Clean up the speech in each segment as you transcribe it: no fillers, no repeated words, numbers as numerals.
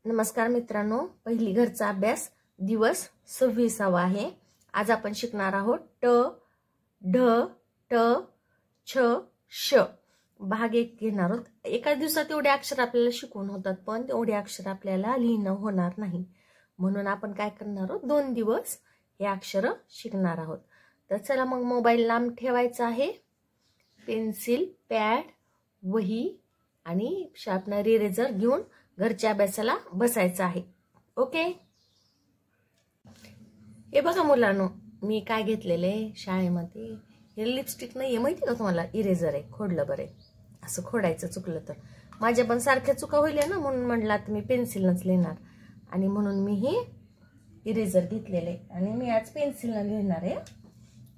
नमस्कार मित्रांनो, पहिली घरचा अभ्यास दिवस 26 आहे। आज आपण शिकणार आहोत ट, ढ, ट, छ, श भाग 1 घेणार आहोत। एका दिवसात एवढे अक्षर आपल्याला शिकवून होतात, पण एवढे अक्षर आपल्याला लिहिणं होणार नाही, म्हणून आपण काय करणार आहोत, 2 दिवस हे अक्षर शिकणार आहोत। तर चला मग मोबाईल लांब ठेवायचा आहे, पेन्सिल, पॅड, वही आणि शार्पनर, इरेजर घेऊन घरच्या अभ्यासाला बसायचं आहे। ओके, हे बघा मुलांनो, मी काय घेतलेले शाळेमध्ये, हे लिपस्टिक नाहीये माहिती का तुम्हाला, इरेजर आहे। खोडलं बरे, असं खोडायचं चुकलं तर, माझ्या पण सारख्या चुका होईल ना, म्हणून म्हटलं आता मी पेन्सिलनच लिहिणार, आणि म्हणून मी हे इरेजर घेतलेले आणि मी आज पेन्सिलने लिहिणार आहे।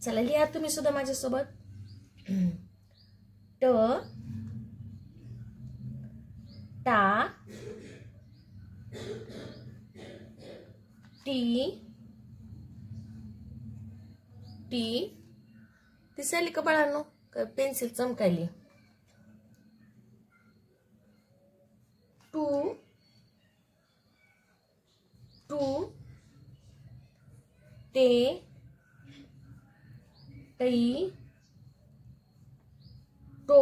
चला लिहा तुम्ही सुद्धा माझ्यासोबत। ट, टा, टी, टी, दिसायली का बाळांनो, पेन्सिल चमकायली। टू, टू, ते, टई, टो,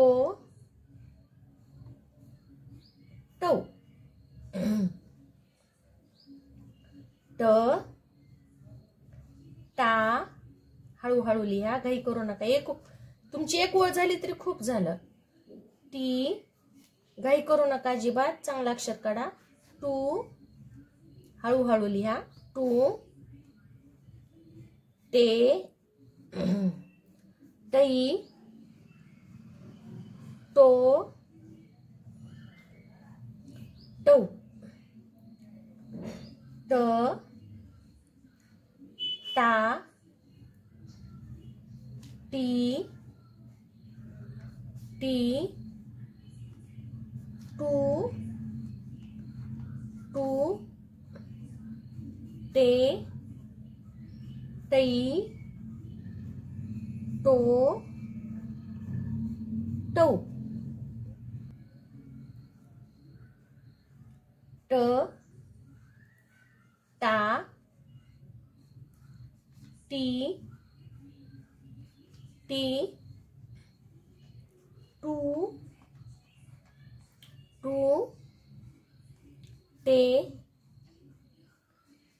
टौ, ट, टा, हळूहळू लिहा, घाई करू नका। तुमची एक ओळ झाली तरी खूप झालं। टी, घाई करू नका अजिबात, चांगला अक्षर काढा। टू, हळूहळू लिहा। टू, ते, टई, टो, टौ, ट, टा, टी, टी, टू, टू, ते, टई, टो, टौ, ट, टा, टी, टी, टू, टू, ते,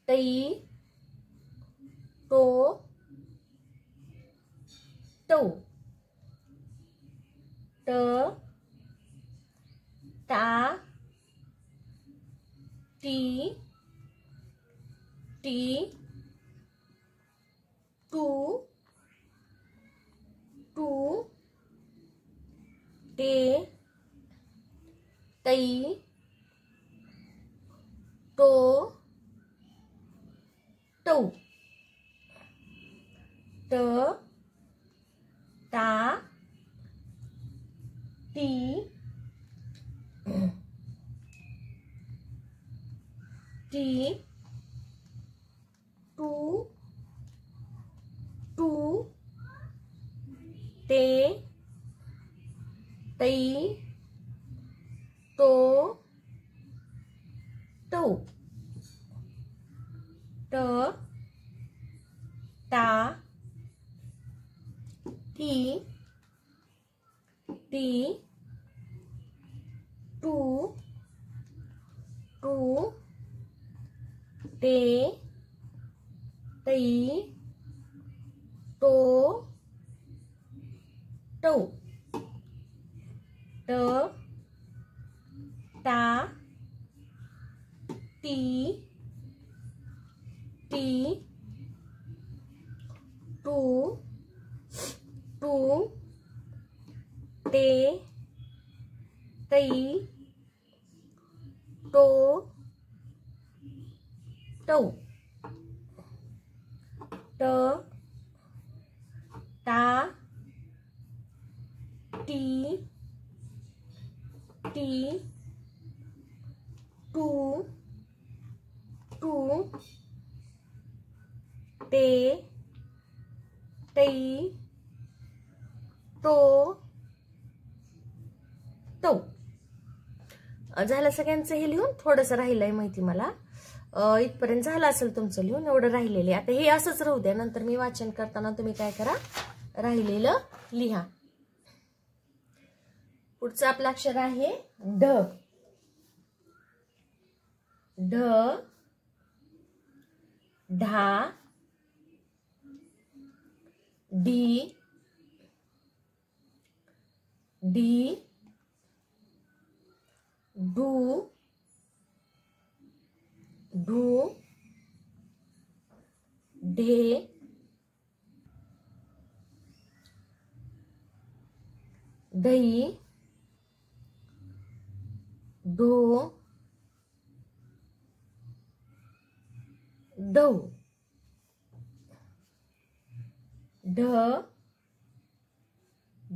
टई, टो, टौ, ट, टा, टी, टी, टू, टू, ते, टई, टो, टौ, ट, टा, टी, टी, टू, टू, ते, टई, टो, टौ, ट, टा, टी, टी, टू, टू, ते, टई, टो, टौ, ट, टा, टी, टी, टू, टू, ते, टई, टो, टौ, ट, टा, टी, टी, टू, टू, ते, टई, टो, टौ। झालं सगळ्यांचं हे लिहून? थोडंसं राहिलंय माहिती मला. इथपर्यंत झालं असेल तुमचं लिहून, एवढं राहिलेले. आता हे असंच राहू द्या, नंतर मी वाचन करताना तुम्ही काय करा, राहिलेलं लिहा. पुढचं आपलं अक्षर आहे ढ. ढ, ढा, डी, डी, डू, ढू, ढे, दही, डो, डव, ढ,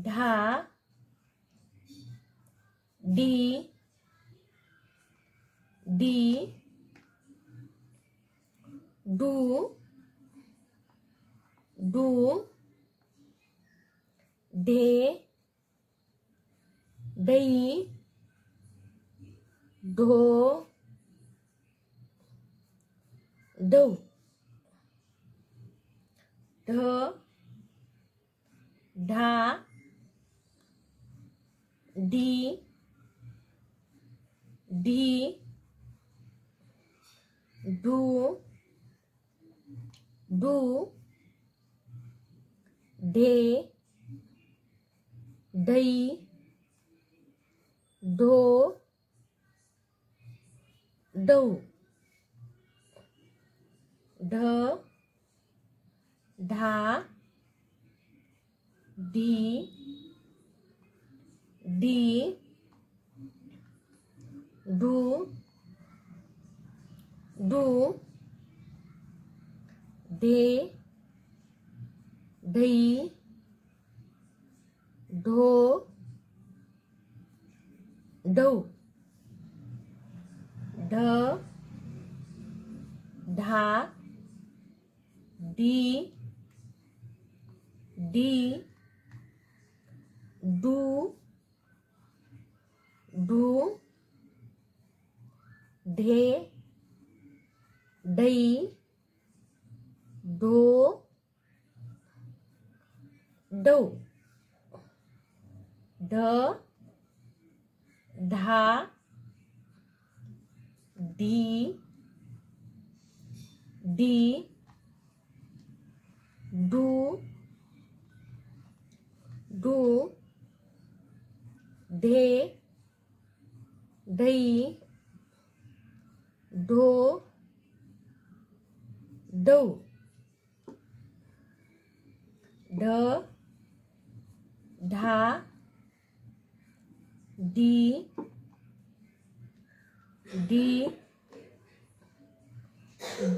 ढा, डी, डी, डू, डू, ढे, दही, ढो, डव, ढ, ढा, डी, डी, डू, डू, ढे, दही, ढो, डव, ढ, ढा, डी, डी, डू, डू, ढे, दही, ढो, डव, ढ, ढा, डी, डी, डू, डू, ढे, दही, ढो, डव, ढ, ढा, डी, डी, डू, डू, ढे, दही, ढो, डव, ढ, ढा, डी, डी,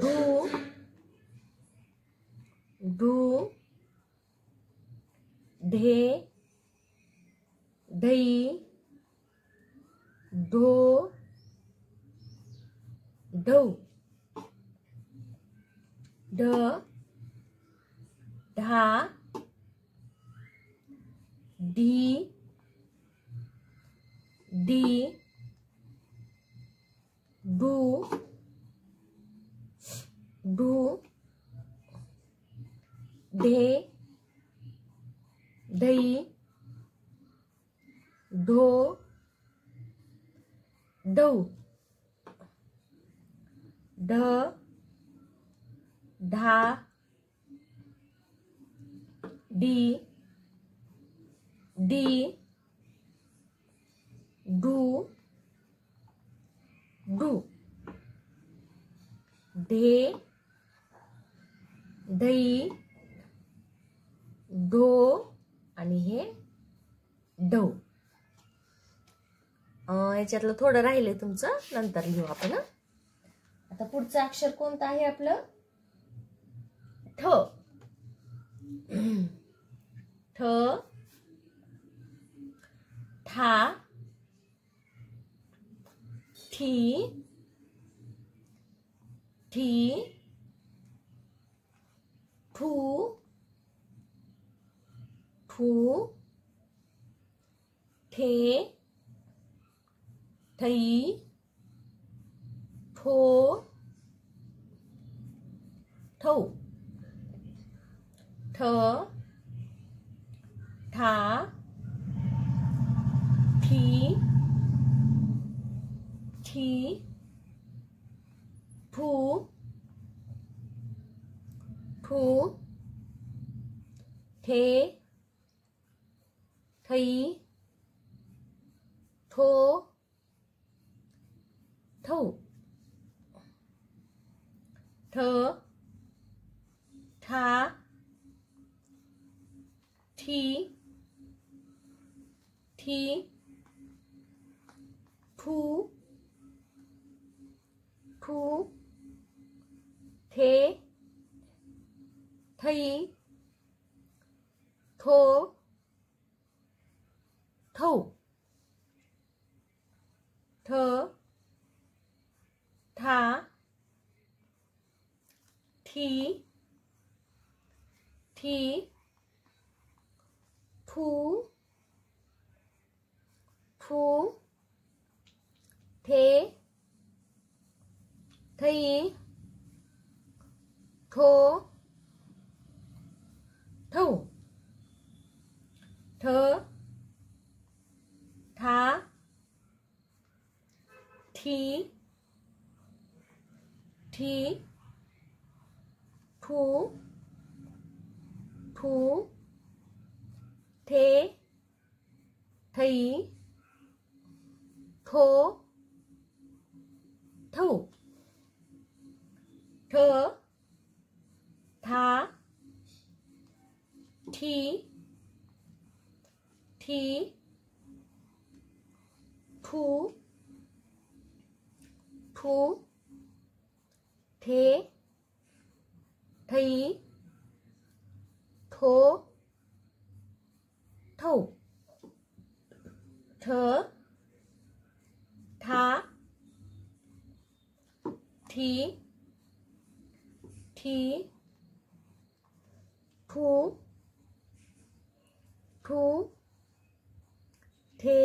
डू, डू, ढे, दही, ढो, डव, ढ, ढा, डी, डी, डू, डू, ढे, दही, ढो, डव, ढ, ढा, डी, डी, डू, डू, ढे, दही, ढो आणि हे डव. याच्यातलं थोडं राहिलंय तुमचं, नंतर लिहू आपण. आता पुढचं अक्षर कोणतं आहे आपलं? ठ. ठ, ठा, ठी, ठी, ठू, ठू, ठे, ठई ठो ठौ ठ ठा ठी ठी ठू ठू ठे ठई ठो ठौ ठ ठा ठी ठी ठू ठू ठे ठई ठो ठौ ठ ठा ठी ठी ठू ठू ठे ठई ठो ठौ ठ ठा ठी ठी ठू ठू ठे ठई ठो ठौ ठ ठा ठी ठी ठू ठू ठे ठई ठो ठौ ठ ठा ठी ठी ठू ठू ठे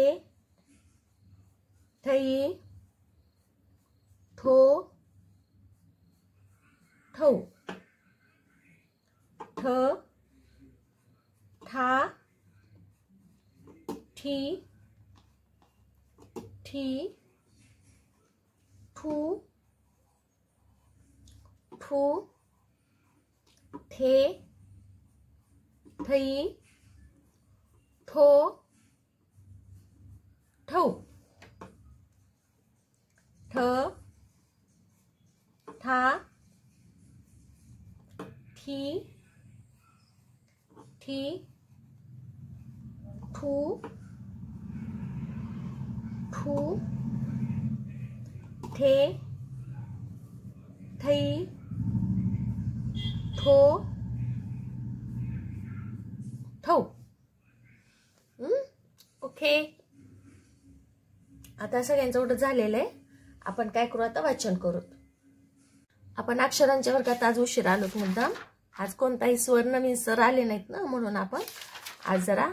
ठई ठो ठौ ठ ठा ठी ठी ठू ठू ठे ठई ठो ठौ ठ ठा ठी ठी ठू ठू ठे ठई ठो ठौ ओके आता सगळ्यांचं उलट झालेलं आहे आपण काय करू आता वाचन करू आपण अक्षरांच्या वर्गात आज उशीर आलोत मुद्दाम आज कोणताही स्वर नवीन सर आले नाहीत ना म्हणून आपण आज जरा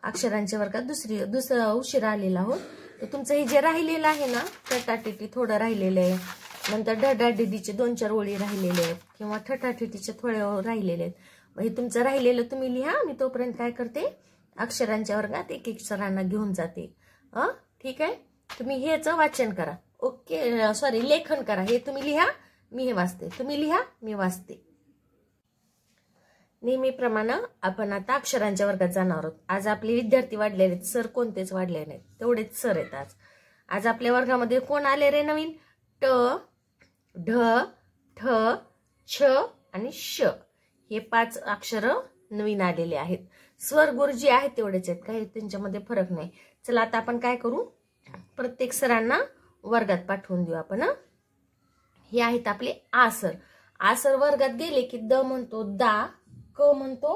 अक्षरांच्या वर्गात दुसरा उशीर आलेला आहोत तर तुमचं हे जे राहिलेलं आहे ना टटाटिटी थोडं राहिलेलं आहे नंतर डडाडिडीचे 2-4 ओळी राहिलेले आहेत किंवा ठटाठिटीचे थोडे राहिलेले आहेत हे तुमचं राहिलेलं तुम्ही लिहा मी तोपर्यंत काय करते अक्षरांच्या वर्गात एक सरांना घेऊन जाते ठीक आहे तुम्ही हेच वाचन करा ओके सॉरी लेखन करा हे तुम्ही लिहा मी हे वाचते तुम्ही लिहा मी वाचते नेहमीप्रमाणे आपण आता अक्षरांच्या वर्गात जाणार आहोत आज आपले विद्यार्थी वाढलेले आहेत सर कोणतेच वाढले नाहीत तेवढेच सर आहेत आज आपल्या वर्गामध्ये कोण आले रे नवीन ट ढ ठ छ आणि श हे 5 अक्षर नवीन आलेले आहेत स्वर गुरुजी आहेत तेवढेच आहेत काही त्यांच्यामध्ये फरक नाही चला आता आपण काय करू प्रत्येक सरांना वर्गात पाठवून देऊ आपण हे आहेत आपले आ सर वर्गात गेले की द म्हणतो दा क म्हणतो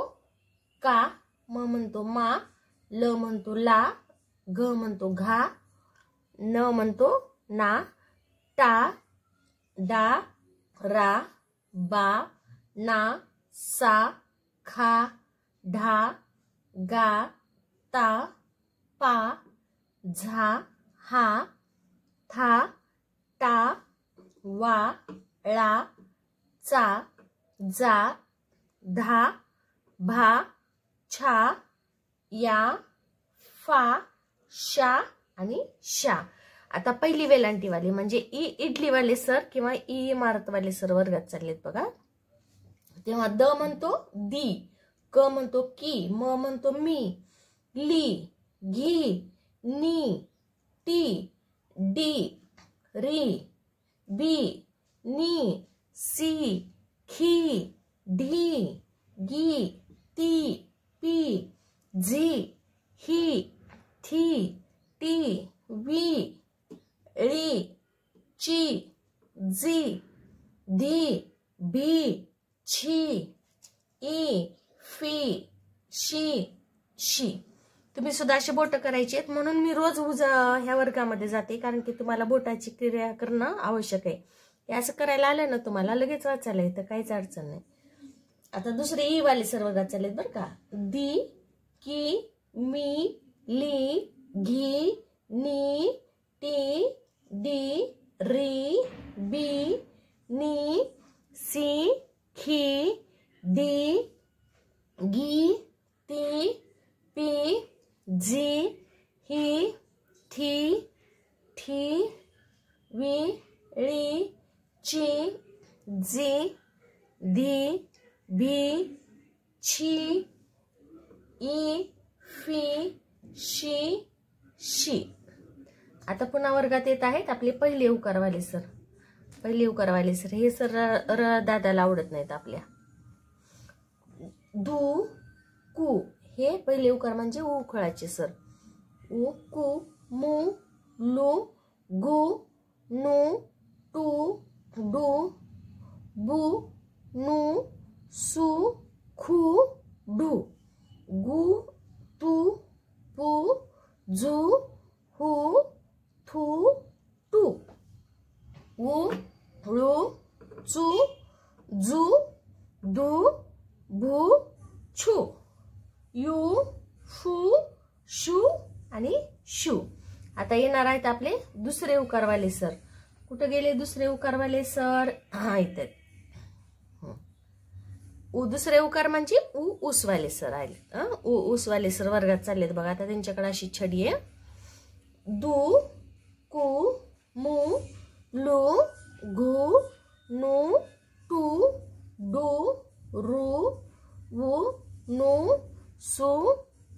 का म म्हणतो मा ल म्हणतो ला घ म्हणतो घा न म्हणतो ना टा डा रा बा ना सा खा ढा गा ता पा झा हा था टा वा ळा चा जा धा भा छा या फा शा आणि शा. आता पहिली वेलांटीवाली म्हणजे ई इडलीवाले सर किंवा ई इमारतवाले सर वर्गात चाललेत बघा. तेव्हा द म्हणतो दी, क म्हणतो की, म म्हणतो मी, ली, घी, नी, टी, डी, री, बी, नी, सी, खी, ढी, गी, ती, पी, झी, ही, थी, टी, वी, ळी, ची, जी, धी, भी, छी, ई, फी, शी, शी. तुम्ही सुद्धा अशी बोट करायची आहेत म्हणून मी रोज ह्या वर्गामध्ये जाते, कारण की तुम्हाला बोटाची क्रिया करणं आवश्यक आहे. हे असं करायला आलं ना तुम्हाला लगेच वाचायला येतं, काहीच अडचण नाही. आता दुसरे ई वाले सर वर्गात चालेत बरं का. दी, की, मी, ली, घी, नी, टी, डी, री, बी, नी, सी, खी, डी, गी, ती, पी, झी, ही, थी, ठी, वी, ळी, ची, जी, धी, भी, छी, ई, फी, शी, शी. आता पुन्हा वर्गात येत आहेत आपले पहिले उकारवाले सर. पहिले उकारवाले सर हे सर र दादाला आवडत नाहीत आपल्या. दू, कू हे पहिले उकार म्हणजे उखळाचे सर. उ, कू, मू, लू, गु, नू, टू, डू, बू, नू, सू, खू, डू, गु, तू, पू, झू, हू, थू, टू, उ, ळू, चू, जू, दू, भू, छू, यू, फू, शू आणि शू. आता येणार आहेत आपले दुसरे उकारवाले सर. कुठे गेले दुसरे उकारवाले सर? हा येतात. दुसरे उकार म्हणजे उ उसवाले सर आले. उ उसवाले सर वर्गात चाललेत बघा. आता त्यांच्याकडे अशी छडी आहे. दू, कू, मू, लू, घू, नू, टू, डू, रू, वू, नू, सू,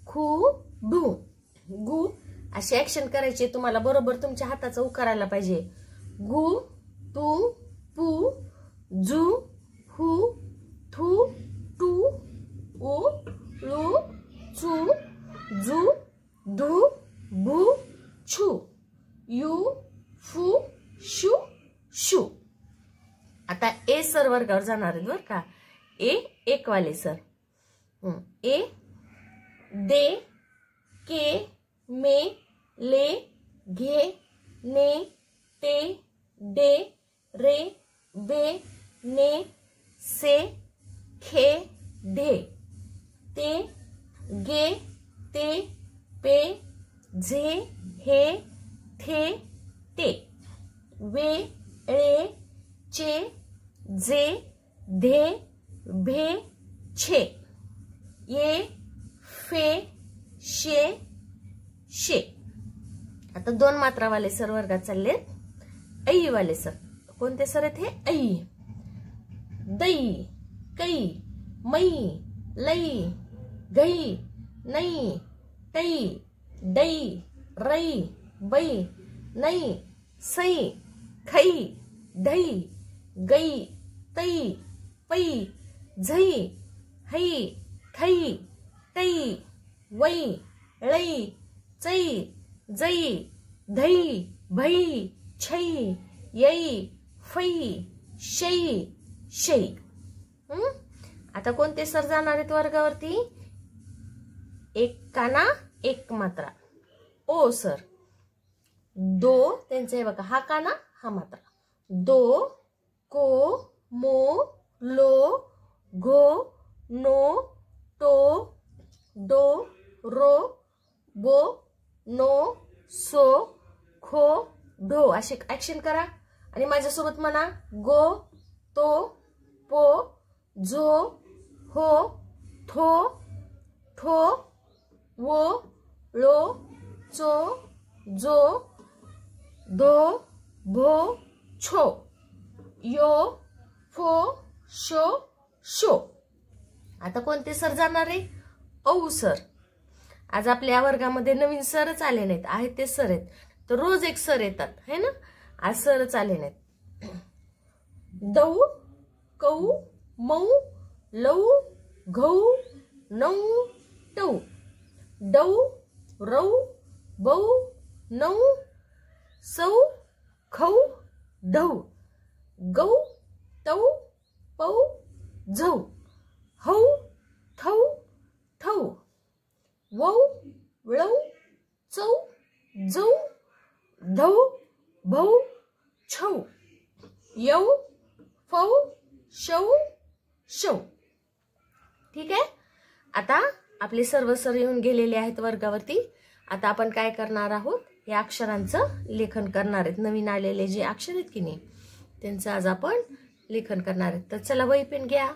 खू, डू. गु अशी ऍक्शन करायची तुम्हाला. बरोबर तुमच्या हाताचा उकार आला पाहिजे. गु, तू, पू, झू, हू, थू, टू, उ, लू, चू, जू, धू, भू, छू, यू, फू, शू, शू. आता ए सर वर्गावर जाणार आहेत बरं का. ए एकवाले सर. ए, दे, के, मे, ले, घे, ने, ते, डे, रे, बे, ने, से, खे, ढे, ते, गे, ते, पे, झे, हे, थे, ते, वे, ळे, चे, जे, धे, भे, छे, ये, फे, शे, शे. आता दोन मात्रावाले सर वर्गात चाललेत. ऐ वाले सर. कोणते सर आहेत हे? ऐ. दई, कै, मै, लई, गई, नै, टै, दै, रै, बै, नै, सै, खै, ढै, गै, तै, पै, झै, है, खै, तै, वै, ळै, चै, जै, धै, भै, छै, यै, फै, शै, शै. आता कोणते सर जाणार आहेत वर्गावरती? एक काना एक मात्रा. ओ सर. दो त्यांचं आहे बघा. हा काना हा मात्रा. दो, को, मो, लो, घो, नो, टो, डो, रो, बो, नो, सो, खो, ढो असे ऍक्शन करा आणि माझ्यासोबत म्हणा गो तो पो झो हो थो ठो वो लो चो जो धो भो छो यो फो शो शो. आता कोणते सर जाणार आहे? औ सर. आज आपल्या वर्गामध्ये नवीन सरच आले नाहीत, आहेत ते सर आहेत. तर रोज एक सर येतात है ना, आज सरच आले नाहीत. दौ कौ मौ लौ घौ नौ टौ डौ रौ बौ नौ सौ खौ ढौ गौ तौ पौ झौ हौ थौ ठौ वौ ळौ चौ जौ धौ भौ छौ यौ फौ शौ शौ. ठीक आहे. आता आपले सर्व सर येऊन गेलेले आहेत वर्गावरती. आता आपण काय करणार आहोत? या अक्षरांचं लेखन करणार आहेत. नवीन आलेले जे अक्षर आहेत की नाही त्यांचं आज आपण लेखन करणार आहेत. तर चला वही पेन घ्या.